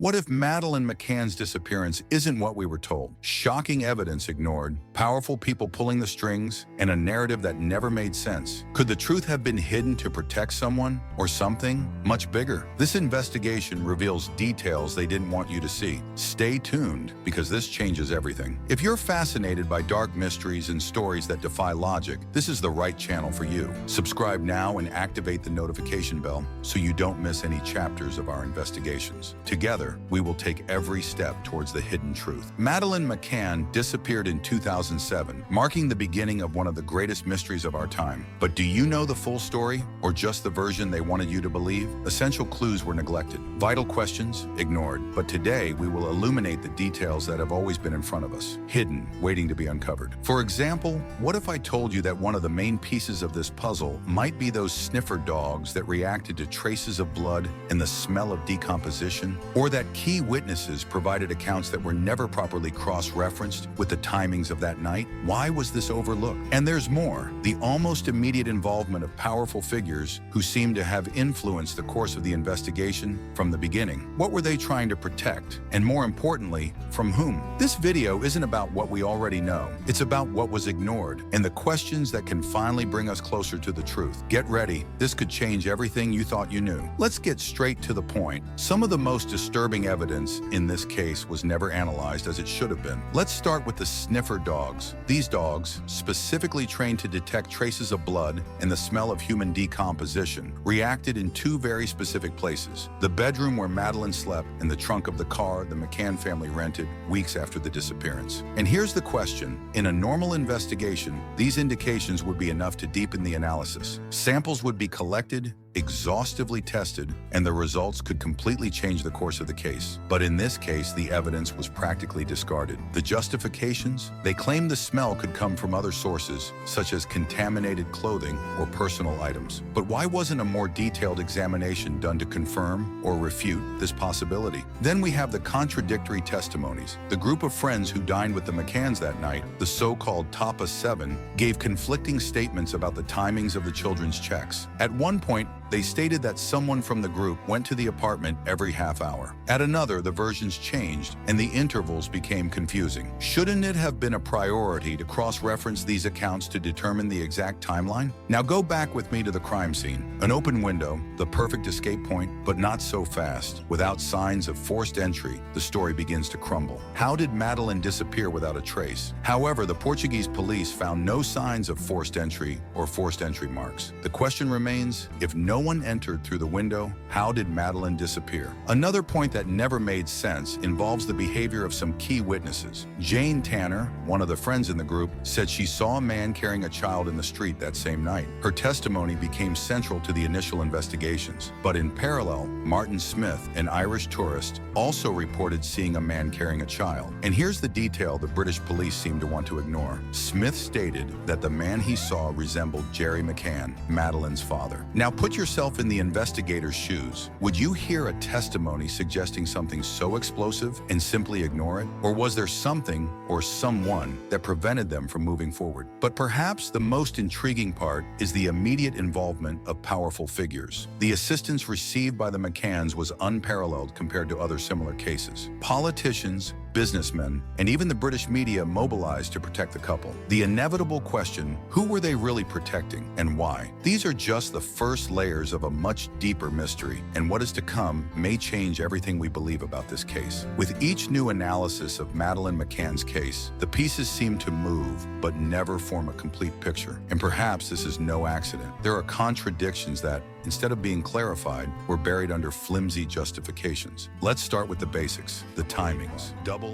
What if Madeleine McCann's disappearance isn't what we were told? Shocking evidence ignored, powerful people pulling the strings, and a narrative that never made sense. Could the truth have been hidden to protect someone or something much bigger? This investigation reveals details they didn't want you to see. Stay tuned, because this changes everything. If you're fascinated by dark mysteries and stories that defy logic, this is the right channel for you. Subscribe now and activate the notification bell so you don't miss any chapters of our investigations. Together, we will take every step towards the hidden truth. Madeleine McCann disappeared in 2007, marking the beginning of one of the greatest mysteries of our time. But do you know the full story, or just the version they wanted you to believe? Essential clues were neglected, vital questions ignored. But today, we will illuminate the details that have always been in front of us, hidden, waiting to be uncovered. For example, what if I told you that one of the main pieces of this puzzle might be those sniffer dogs that reacted to traces of blood and the smell of decomposition? Or that key witnesses provided accounts that were never properly cross-referenced with the timings of that night? Why was this overlooked? And there's more. The almost immediate involvement of powerful figures who seem to have influenced the course of the investigation from the beginning. What were they trying to protect? And more importantly, from whom? This video isn't about what we already know. It's about what was ignored and the questions that can finally bring us closer to the truth. Get ready. This could change everything you thought you knew. Let's get straight to the point. Some of the most disturbing evidence in this case was never analyzed as it should have been. Let's start with the sniffer dogs. These dogs, specifically trained to detect traces of blood and the smell of human decomposition, reacted in two very specific places: the bedroom where Madeleine slept and the trunk of the car the McCann family rented weeks after the disappearance. And here's the question. In a normal investigation, these indications would be enough to deepen the analysis. Samples would be collected, exhaustively tested, and the results could completely change the course of the case. But in this case, the evidence was practically discarded. The justifications? They claimed the smell could come from other sources, such as contaminated clothing or personal items. But why wasn't a more detailed examination done to confirm or refute this possibility? Then we have the contradictory testimonies. The group of friends who dined with the McCanns that night, the so-called Top of Seven, gave conflicting statements about the timings of the children's checks. At one point, they stated that someone from the group went to the apartment every half hour. At another, the versions changed and the intervals became confusing. Shouldn't it have been a priority to cross-reference these accounts to determine the exact timeline? Now go back with me to the crime scene. An open window, the perfect escape point, but not so fast. Without signs of forced entry, the story begins to crumble. How did Madeleine disappear without a trace? However, the Portuguese police found no signs of forced entry or forced entry marks. The question remains, if no one entered through the window, how did Madeleine disappear? Another point that never made sense involves the behavior of some key witnesses. Jane Tanner, one of the friends in the group, said she saw a man carrying a child in the street that same night. Her testimony became central to the initial investigations. But in parallel, Martin Smith, an Irish tourist, also reported seeing a man carrying a child. And here's the detail the British police seem to want to ignore. Smith stated that the man he saw resembled Jerry McCann, Madeleine's father. Now put yourself in the investigator's shoes. Would you hear a testimony suggesting something so explosive and simply ignore it? Or was there something or someone that prevented them from moving forward? But perhaps the most intriguing part is the immediate involvement of powerful figures. The assistance received by the McCanns was unparalleled compared to other similar cases. Politicians, businessmen, and even the British media mobilized to protect the couple. The inevitable question, who were they really protecting and why? These are just the first layers of a much deeper mystery, and what is to come may change everything we believe about this case. With each new analysis of Madeleine McCann's case, the pieces seem to move, but never form a complete picture. And perhaps this is no accident. There are contradictions that, instead of being clarified, were buried under flimsy justifications. Let's start with the basics, the timings.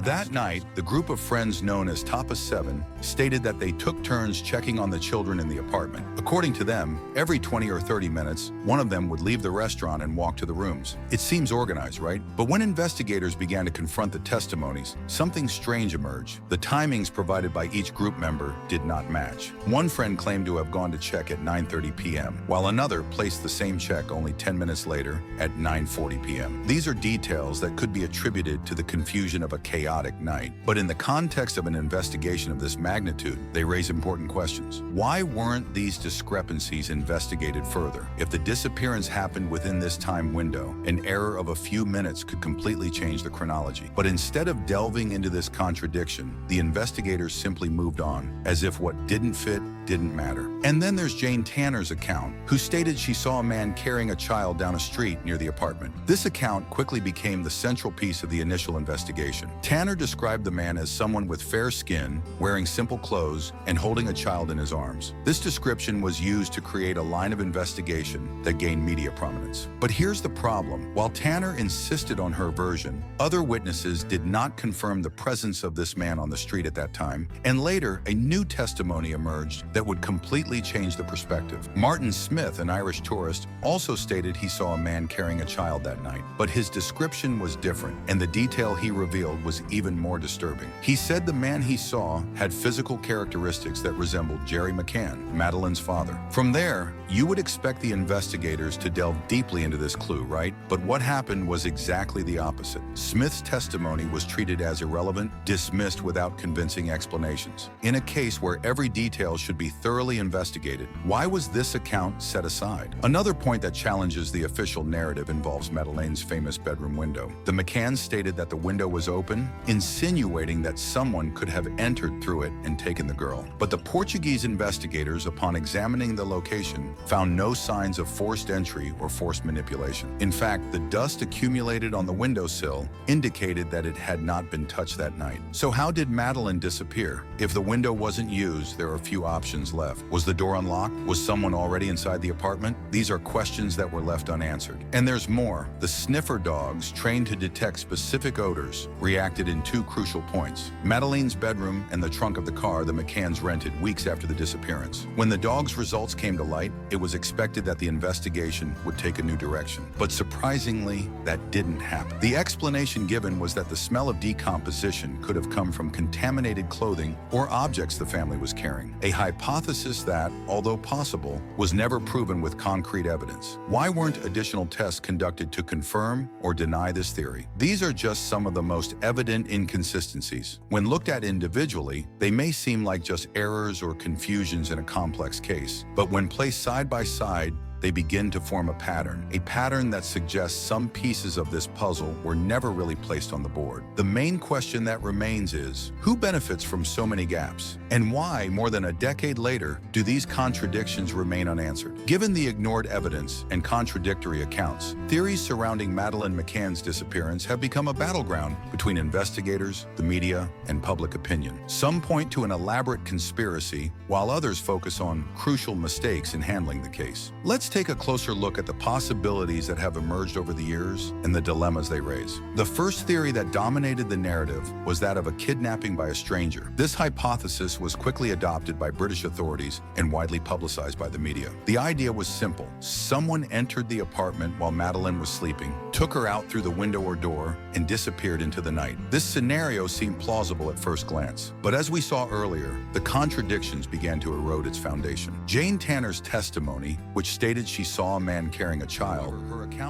That night, the group of friends known as Top of Seven stated that they took turns checking on the children in the apartment. According to them, every 20 or 30 minutes, one of them would leave the restaurant and walk to the rooms. It seems organized, right? But when investigators began to confront the testimonies, something strange emerged. The timings provided by each group member did not match. One friend claimed to have gone to check at 9:30 p.m., while another placed the the same check only 10 minutes later at 9:40 p.m. These are details that could be attributed to the confusion of a chaotic night. But in the context of an investigation of this magnitude, they raise important questions. Why weren't these discrepancies investigated further? If the disappearance happened within this time window, an error of a few minutes could completely change the chronology. But instead of delving into this contradiction, the investigators simply moved on, as if what didn't fit didn't matter. And then there's Jane Tanner's account, who stated she saw a man carrying a child down a street near the apartment. This account quickly became the central piece of the initial investigation. Tanner described the man as someone with fair skin, wearing simple clothes, and holding a child in his arms. This description was used to create a line of investigation that gained media prominence. But here's the problem. While Tanner insisted on her version, other witnesses did not confirm the presence of this man on the street at that time, and later a new testimony emerged that would completely change the perspective. Martin Smith, an Irish tourist, also stated he saw a man carrying a child that night, but his description was different, and the detail he revealed was even more disturbing. He said the man he saw had physical characteristics that resembled Jerry McCann, Madeleine's father. From there, you would expect the investigators to delve deeply into this clue, right? But what happened was exactly the opposite. Smith's testimony was treated as irrelevant, dismissed without convincing explanations. In a case where every detail should be thoroughly investigated, why was this account set aside? Another point that challenges the official narrative involves Madeleine's famous bedroom window. The McCanns stated that the window was open, insinuating that someone could have entered through it and taken the girl. But the Portuguese investigators, upon examining the location, found no signs of forced entry or forced manipulation. In fact, the dust accumulated on the windowsill indicated that it had not been touched that night. So how did Madeleine disappear? If the window wasn't used, there are a few options left. Was the door unlocked? Was someone already inside the apartment? These are questions that were left unanswered. And there's more. The sniffer dogs, trained to detect specific odors, reacted in two crucial points: Madeleine's bedroom and the trunk of the car the McCanns rented weeks after the disappearance. When the dogs' results came to light, it was expected that the investigation would take a new direction. But surprisingly, that didn't happen. The explanation given was that the smell of decomposition could have come from contaminated clothing or objects the family was carrying. A hypothesis that, although possible, was never proven with concrete evidence. Why weren't additional tests conducted to confirm or deny this theory? These are just some of the most evident inconsistencies. When looked at individually, they may seem like just errors or confusions in a complex case. But when placed side by side, they begin to form a pattern that suggests some pieces of this puzzle were never really placed on the board. The main question that remains is, who benefits from so many gaps? And why, more than a decade later, do these contradictions remain unanswered? Given the ignored evidence and contradictory accounts, theories surrounding Madeleine McCann's disappearance have become a battleground between investigators, the media, and public opinion. Some point to an elaborate conspiracy, while others focus on crucial mistakes in handling the case. Let's take a closer look at the possibilities that have emerged over the years and the dilemmas they raise. The first theory that dominated the narrative was that of a kidnapping by a stranger. This hypothesis was quickly adopted by British authorities and widely publicized by the media. The idea was simple. Someone entered the apartment while Madeleine was sleeping, took her out through the window or door, and disappeared into the night. This scenario seemed plausible at first glance, but as we saw earlier, the contradictions began to erode its foundation. Jane Tanner's testimony, which stated she saw a man carrying a child,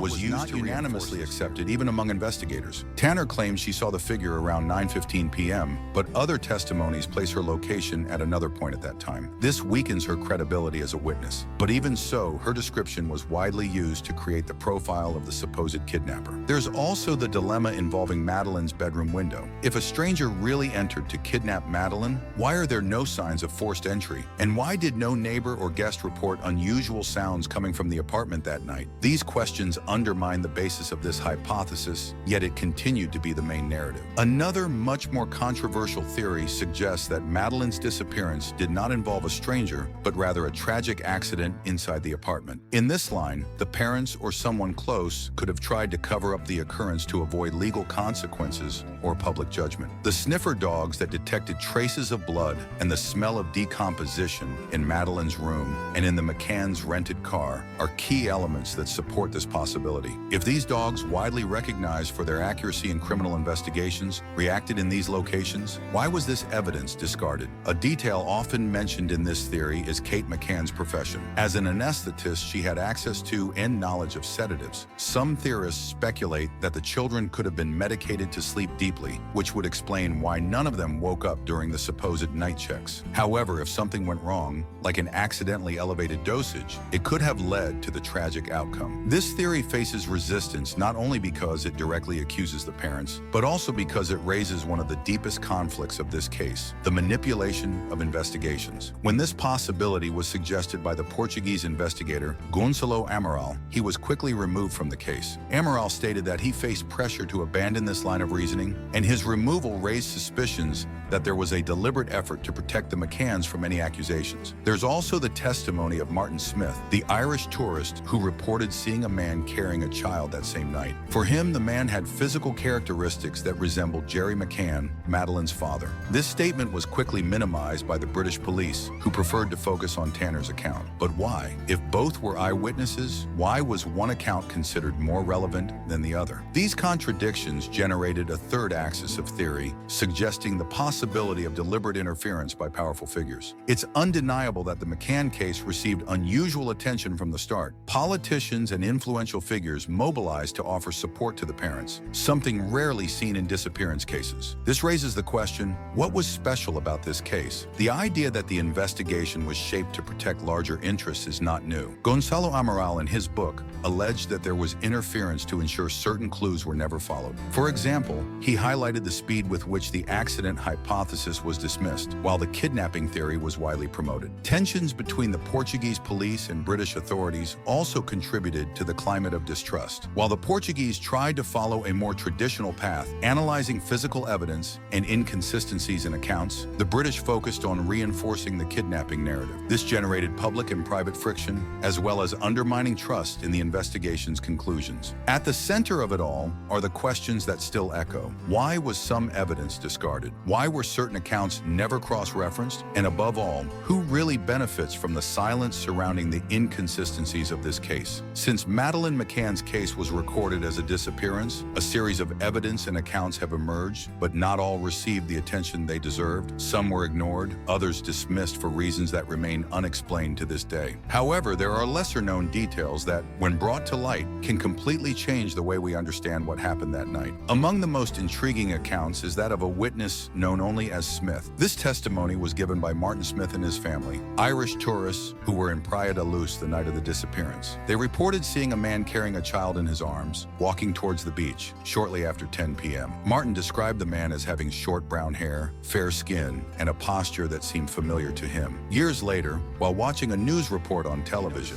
was used to unanimously accepted even among investigators. Tanner claimed she saw the figure around 9:15 p.m., but other testimonies place her location at another point at that time. This weakens her credibility as a witness. But even so, her description was widely used to create the profile of the supposed kidnapper. There's also the dilemma involving Madeleine's bedroom window. If a stranger really entered to kidnap Madeleine, why are there no signs of forced entry? And why did no neighbor or guest report unusual sounds coming from the apartment that night? These questions undermine the basis of this hypothesis, yet it continued to be the main narrative. Another much more controversial theory suggests that Madeleine's disappearance did not involve a stranger, but rather a tragic accident inside the apartment. In this line, the parents or someone close could have tried to cover up the occurrence to avoid legal consequences or public judgment. The sniffer dogs that detected traces of blood and the smell of decomposition in Madeleine's room and in the McCann's rented car car are key elements that support this possibility. If these dogs, widely recognized for their accuracy in criminal investigations, reacted in these locations, why was this evidence discarded? A detail often mentioned in this theory is Kate McCann's profession. As an anesthetist, she had access to and knowledge of sedatives. Some theorists speculate that the children could have been medicated to sleep deeply, which would explain why none of them woke up during the supposed night checks. However, if something went wrong, like an accidentally elevated dosage, it could have led to the tragic outcome. This theory faces resistance not only because it directly accuses the parents, but also because it raises one of the deepest conflicts of this case: the manipulation of investigations. When this possibility was suggested by the Portuguese investigator Gonçalo Amaral, he was quickly removed from the case. Amaral stated that he faced pressure to abandon this line of reasoning, and his removal raised suspicions that there was a deliberate effort to protect the McCanns from any accusations. There's also the testimony of Martin Smith, the Irish tourist who reported seeing a man carrying a child that same night. For him, the man had physical characteristics that resembled Jerry McCann, Madeleine's father. This statement was quickly minimized by the British police, who preferred to focus on Tanner's account. But why? If both were eyewitnesses, why was one account considered more relevant than the other? These contradictions generated a third axis of theory, suggesting the possibility of deliberate interference by powerful figures. It's undeniable that the McCann case received unusual attention from the start. Politicians and influential figures mobilized to offer support to the parents, something rarely seen in disappearance cases. This raises the question, what was special about this case? The idea that the investigation was shaped to protect larger interests is not new. Gonçalo Amaral, in his book, alleged that there was interference to ensure certain clues were never followed. For example, he highlighted the speed with which the accident hypothesis was dismissed, while the kidnapping theory was widely promoted. Tensions between the Portuguese police and British authorities also contributed to the climate of distrust. While the Portuguese tried to follow a more traditional path, analyzing physical evidence and inconsistencies in accounts, the British focused on reinforcing the kidnapping narrative. This generated public and private friction, as well as undermining trust in the investigation's conclusions. At the center of it all are the questions that still echo. Why was some evidence discarded? Why were certain accounts never cross-referenced? And above all, who really benefits from the silence surrounding the inconsistencies of this case? Since Madeleine McCann's case was recorded as a disappearance, a series of evidence and accounts have emerged, but not all received the attention they deserved. Some were ignored, others dismissed for reasons that remain unexplained to this day. However, there are lesser-known details that, when brought to light, can completely change the way we understand what happened that night. Among the most intriguing accounts is that of a witness known only as Smith. This testimony was given by Martin Smith and his family, Irish tourists who were in Praia da Luz the night of the disappearance. They reported seeing a man carrying a child in his arms, walking towards the beach, shortly after 10 p.m. Martin described the man as having short brown hair, fair skin, and a posture that seemed familiar to him. Years later, while watching a news report on television,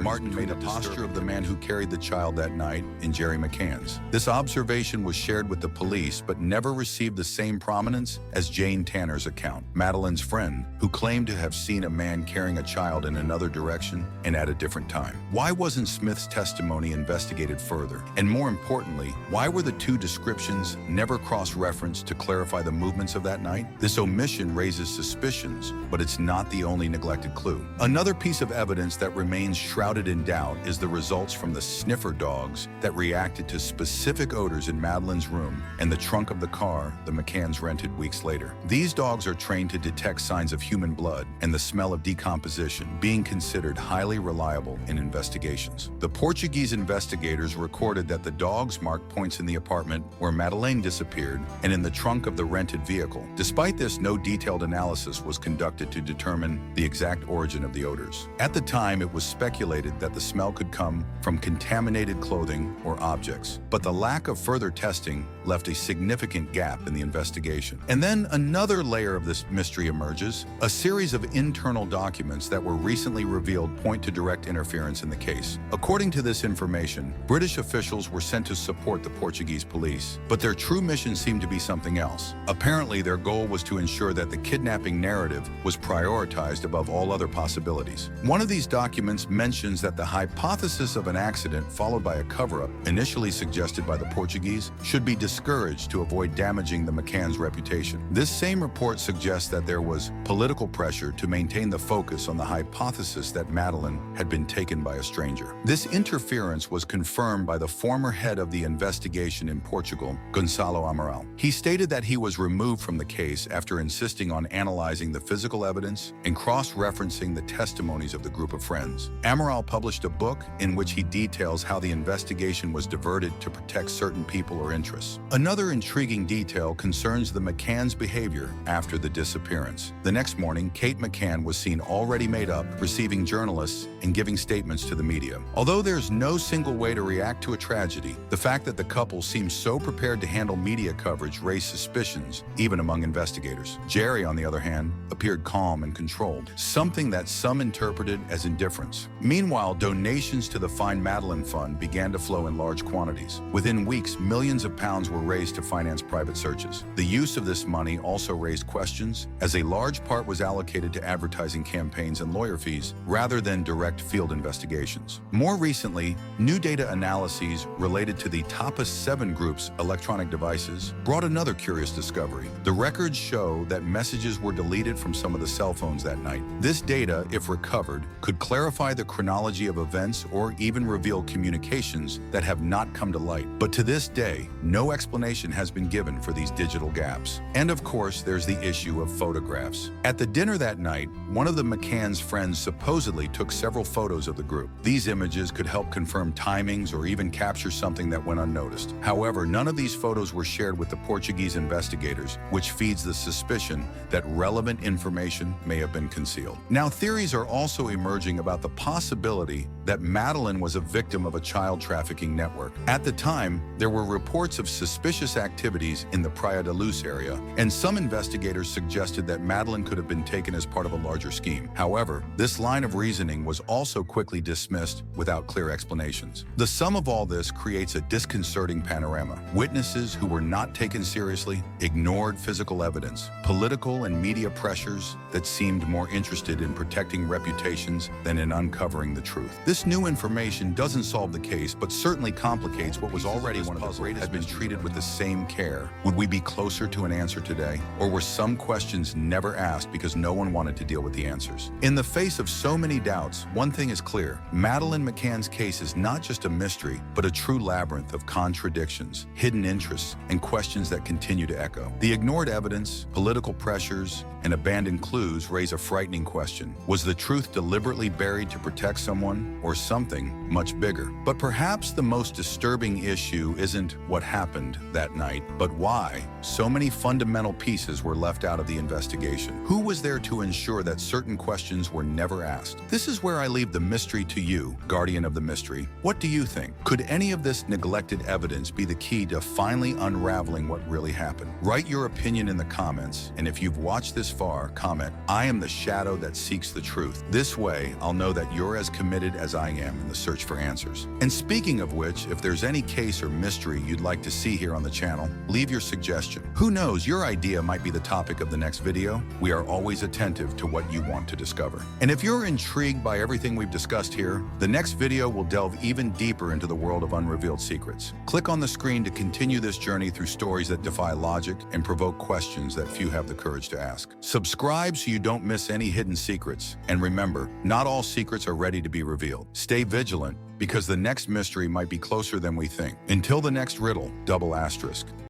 Martin made a posture of the man who carried the child that night in Jerry McCann's. This observation was shared with the police, but never received the same prominence as Jane Tanner's account, Madeleine's friend, who claimed to have seen a man carrying a child in another direction and at a different time. Why wasn't Smith's testimony investigated further? And more importantly, why were the two descriptions never cross-referenced to clarify the movements of that night? This omission raises suspicions, but it's not the only neglected clue. Another piece of evidence that remains shrouded in doubt is the results from the sniffer dogs that reacted to specific odors in Madeleine's room and the trunk of the car the McCanns rented weeks later. These dogs are trained to detect signs of human blood and the smell of decomposition, being considered highly reliable in investigations. The Portuguese investigators recorded that the dogs marked points in the apartment where Madeleine disappeared and in the trunk of the rented vehicle. Despite this, no detailed analysis was conducted to determine the exact origin of the odors. At the time, it was speculated that the smell could come from contaminated clothing or objects, but the lack of further testing left a significant gap in the investigation. And then another layer of this mystery emerges. A series of internal documents that were recently revealed point to direct interference in the case. According to this information, British officials were sent to support the Portuguese police, but their true mission seemed to be something else. Apparently, their goal was to ensure that the kidnapping narrative was prioritized above all other possibilities. One of these documents mentions that the hypothesis of an accident followed by a cover-up, initially suggested by the Portuguese, should be discouraged to avoid damaging the McCann's reputation. This same report suggests that there was political pressure to maintain the focus on the hypothesis that Madeleine had been taken by a stranger. This interference was confirmed by the former head of the investigation in Portugal, Gonçalo Amaral. He stated that he was removed from the case after insisting on analyzing the physical evidence and cross-referencing the testimonies of the group of friends. Amaral published a book in which he details how the investigation was diverted to protect certain people or interests. Another intriguing detail concerns the McCann's behavior after the disappearance. The next morning, Kate McCann was seen already made up, receiving journalists and giving statements to the media. Although there's no single way to react to a tragedy, the fact that the couple seemed so prepared to handle media coverage raised suspicions, even among investigators. Jerry, on the other hand, appeared calm and controlled, something that some interpreted as indifference. Meanwhile, donations to the Find Madeleine Fund began to flow in large quantities. Within weeks, millions of pounds were raised to finance private searches. The use of this money also raised questions, as a large part was allocated to advertising campaigns and lawyer fees, rather than direct field investigations. More recently, new data analyses related to the TAPAS 7 group's electronic devices brought another curious discovery. The records show that messages were deleted from some of the cell phones that night. This data, if recovered, could clarify the chronology of events or even reveal communications that have not come to light. But to this day, no explanation has been given for these digital gaps. And of course, there's the issue of photographs. At the dinner that night, one of the McCann's friends supposedly took several photos of the group. These images could help confirm timings or even capture something that went unnoticed. However, none of these photos were shared with the Portuguese investigators, which feeds the suspicion that relevant information may have been concealed. Now, theories are also emerging about the possibility that Madeleine was a victim of a child trafficking network. At the time, there were reports of suspicious activities in the Praia da Luz area, and some investigators suggested that Madeleine could have been taken as part of a larger scheme. However, this line of reasoning was also quickly dismissed without clear explanations. The sum of all this creates a disconcerting panorama. Witnesses who were not taken seriously, ignored physical evidence, political and media pressures that seemed more interested in protecting reputations than in uncovering the truth. This new information doesn't solve the case, but certainly complicates what was already one of the greatest. Had been treated with the same care. Would we be closer to an answer today? Or were some questions never asked because no one wanted to deal with the answers? In the face of so many doubts, one thing is clear. Madeleine McCann's case is not just a mystery, but a true labyrinth of contradictions, hidden interests, and questions that continue to echo. The ignored evidence, political pressures, and abandoned clues raise a frightening question. Was the truth deliberately buried to protect someone, or something much bigger? But perhaps the most disturbing issue isn't what happened that night, but why so many fundamental pieces were left out of the investigation. Who was there to ensure that certain questions were never asked? This is where I leave the mystery to you, guardian of the mystery. What do you think? Could any of this neglected evidence be the key to finally unraveling what really happened? Write your opinion in the comments, and if you've watched this far, comment, "I am the shadow that seeks the truth." This way, I'll know that you're as committed as I am in the search for answers. And speaking of which, if there's any case or mystery you'd like to see here on the channel, leave your suggestion. Who knows, your idea might be the topic of the next video. We are always attentive to what you want to discover. And if you're intrigued by everything we've discussed here, the next video will delve even deeper into the world of unrevealed secrets. Click on the screen to continue this journey through stories that defy logic and provoke questions that few have the courage to ask. Subscribe so you don't miss any hidden secrets. And remember, not all secrets are ready to be revealed. Stay vigilant, because the next mystery might be closer than we think. Until the next riddle, double asterisk.